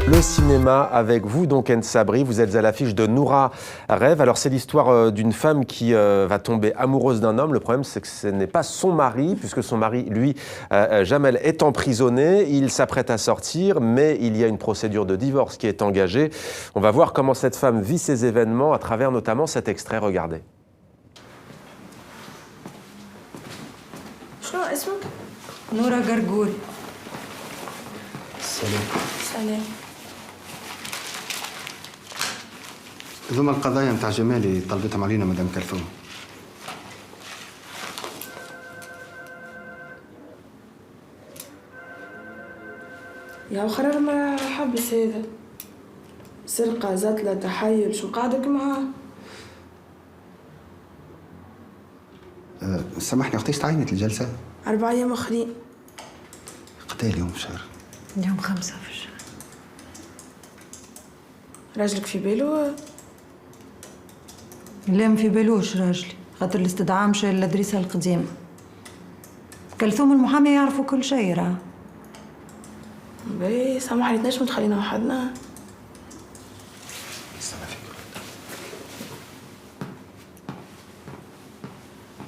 Le cinéma avec vous, donc Anne Sabri, vous êtes à l'affiche de Noura Rêve. Alors c'est l'histoire d'une femme qui va tomber amoureuse d'un homme. Le problème c'est que ce n'est pas son mari, puisque son mari, lui, Jamel, est emprisonné. Il s'apprête à sortir, mais il y a une procédure de divorce qui est engagée. On va voir comment cette femme vit ces événements à travers notamment cet extrait. Regardez. شنو اسمك؟ نورا قرقوري. سلام. ذوما القضايا متاع جمالي طلبتهم علينا مدام كلثوم. يا وخرر ما حبس هذا. سرقة زتلة تحيل شو قاعدك معاه؟ سامحني اختي تعينت الجلسة؟ 4 أيام آخرين. قتال اليوم في الشهر؟ اليوم 5 في الشهر. راجلك في باله؟ لا ما في بالوش راجلي، خاطر الاستدعاء مشى للادريسة القديمة. كلثوم المحامي يعرفوا كل شيء راه. باهي سامحني تنجموا تخلينا وحدنا؟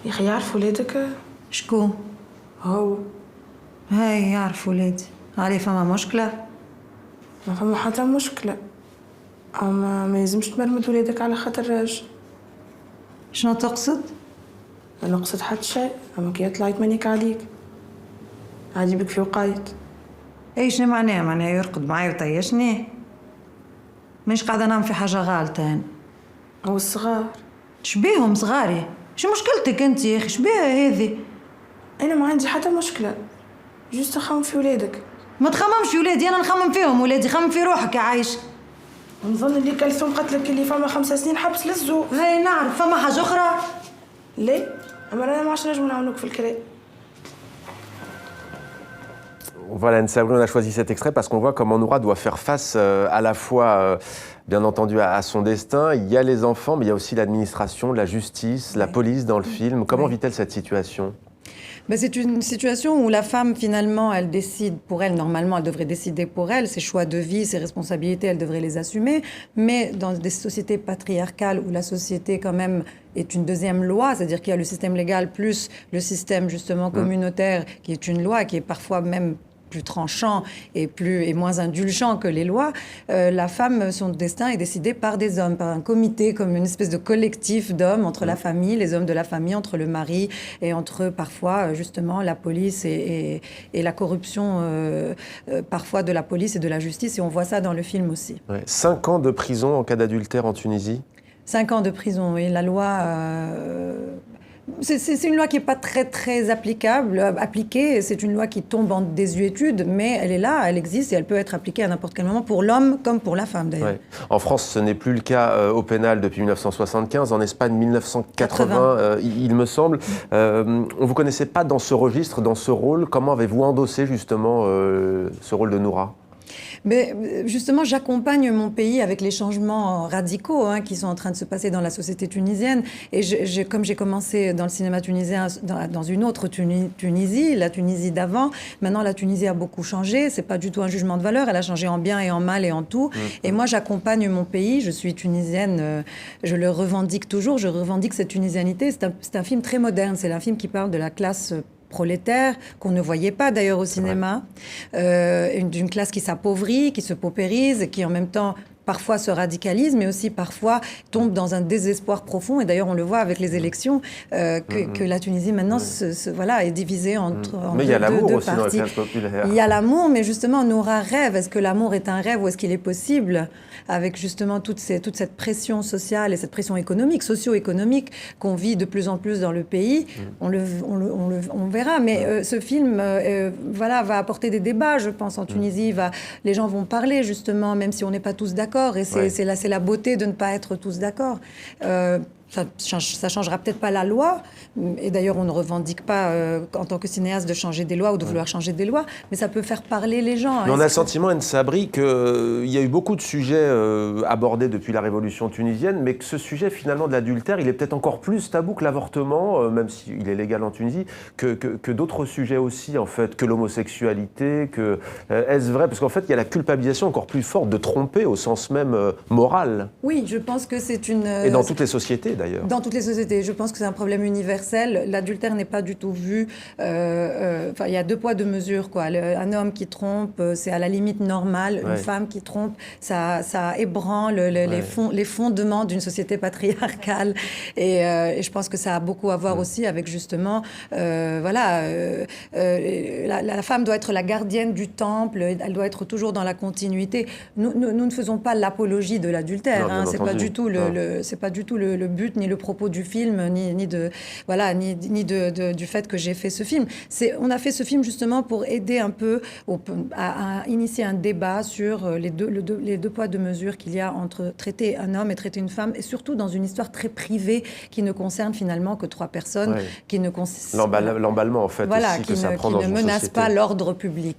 يا أخي يعرف ولادك؟ شكون؟ هو. هاي يعرف ولادي، عليه فما مشكلة؟ ما فما حتى مشكلة. أما ما يلزمش تمرمد ولادك على خاطر راجل. شنو تقصد؟ ما نقصد حتى شيء، أما كي طلعت مانيك عليك. عادي بك في وقايت. اي شنو معناه؟ معناه يرقد معايا ويطيشني؟ مانيش قاعدة نعمل في حاجة غالطة أنا. هو الصغار. شبيهم صغاري؟ شو مشكلتك انت يا اخي؟ شبيها هذه؟ أنا ما عندي حتى مشكلة. جوست أخمم في ولادك. ما تخممش ولادي، أنا نخمم فيهم ولادي، خمم في روحك يا عايش. نظن اللي كلثوم قتلك اللي فما 5 سنين حبس للزوج. هاي نعرف، فما حاجة أخرى؟ ليه؟ أما أنا ما عادش نجم نعاونوك في الكلام. Voilà, Anne Sabri, on a choisi cet extrait parce qu'on voit comment Noura doit faire face à la fois, bien entendu, à son destin. Il y a les enfants, mais il y a aussi l'administration, la justice, la police dans le film. Comment vit-elle cette situation ? C'est une situation où la femme, finalement, elle décide pour elle. Normalement, elle devrait décider pour elle. Ses choix de vie, ses responsabilités, elle devrait les assumer. Mais dans des sociétés patriarcales où la société, quand même, est une deuxième loi, c'est-à-dire qu'il y a le système légal plus le système, justement, communautaire, qui est une loi, qui est parfois même plus tranchant et moins indulgent que les lois, la femme, son destin est décidé par des hommes, par un comité, comme une espèce de collectif d'hommes entre la famille, les hommes de la famille, entre le mari et entre parfois justement la police et la corruption parfois de la police et de la justice, et on voit ça dans le film aussi. 5 ans de prison en cas d'adultère en Tunisie ? 5 ans de prison, oui. La loi... C'est une loi qui n'est pas très appliquée. C'est une loi qui tombe en désuétude, mais elle est là, elle existe et elle peut être appliquée à n'importe quel moment pour l'homme comme pour la femme d'ailleurs. Ouais. En France, ce n'est plus le cas au pénal depuis 1975. En Espagne, 1980, il me semble. On ne vous connaissait pas dans ce registre, dans ce rôle. Comment avez-vous endossé justement ce rôle de Noura ? Mais justement, j'accompagne mon pays avec les changements radicaux qui sont en train de se passer dans la société tunisienne. Et comme j'ai commencé dans le cinéma tunisien dans une autre Tunisie, la Tunisie d'avant, maintenant la Tunisie a beaucoup changé. C'est pas du tout un jugement de valeur. Elle a changé en bien et en mal et en tout. Et moi, j'accompagne mon pays. Je suis tunisienne. Je le revendique toujours. Je revendique cette tunisianité. C'est un film très moderne. C'est un film qui parle de la classe prolétaire, qu'on ne voyait pas d'ailleurs au cinéma, d'une classe qui s'appauvrit, qui se paupérise, qui en même temps parfois se radicalise, mais aussi parfois tombe dans un désespoir profond. Et d'ailleurs, on le voit avec les élections, que la Tunisie maintenant est divisée en mais il y a l'amour aussi parties. Dans la classe populaire. Il y a l'amour, mais justement, Noura rêve. Est-ce que l'amour est un rêve ou est-ce qu'il est possible avec justement toute cette pression sociale et cette pression économique, socio-économique qu'on vit de plus en plus dans le pays? On verra. Mais ce film va apporter des débats, je pense, en Tunisie. Les gens vont parler, justement, même si on n'est pas tous d'accord. Et c'est la beauté de ne pas être tous d'accord. Ça changera peut-être pas la loi, et d'ailleurs on ne revendique pas en tant que cinéaste de changer des lois ou de vouloir changer des lois, mais ça peut faire parler les gens. Mais on a le sentiment, Hend Sabri, qu'il y a eu beaucoup de sujets abordés depuis la révolution tunisienne, mais que ce sujet finalement de l'adultère, il est peut-être encore plus tabou que l'avortement, même s'il est légal en Tunisie, que d'autres sujets aussi, en fait, que l'homosexualité, est-ce vrai? Parce qu'en fait, il y a la culpabilisation encore plus forte de tromper au sens même moral. Oui, je pense que c'est une... Et dans toutes les sociétés, d'ailleurs. Dans toutes les sociétés. Je pense que c'est un problème universel. L'adultère n'est pas du tout vu. Il y a 2 poids, 2 mesures, quoi. Un homme qui trompe, c'est à la limite normal. Une femme qui trompe, ça ébranle les fondements d'une société patriarcale. Et je pense que ça a beaucoup à voir aussi avec, justement, la femme doit être la gardienne du temple. Elle doit être toujours dans la continuité. Nous ne faisons pas l'apologie de l'adultère. C'est pas du tout le but ni le propos du film, ni du fait que j'ai fait ce film. On a fait ce film justement pour aider un peu à initier un débat sur les deux poids, 2 mesures qu'il y a entre traiter un homme et traiter une femme, et surtout dans une histoire très privée qui ne concerne finalement que 3 personnes, qui ne l'emballement en fait, voilà, aussi, qui que ça prend ne dans une menace société. pas l'ordre public.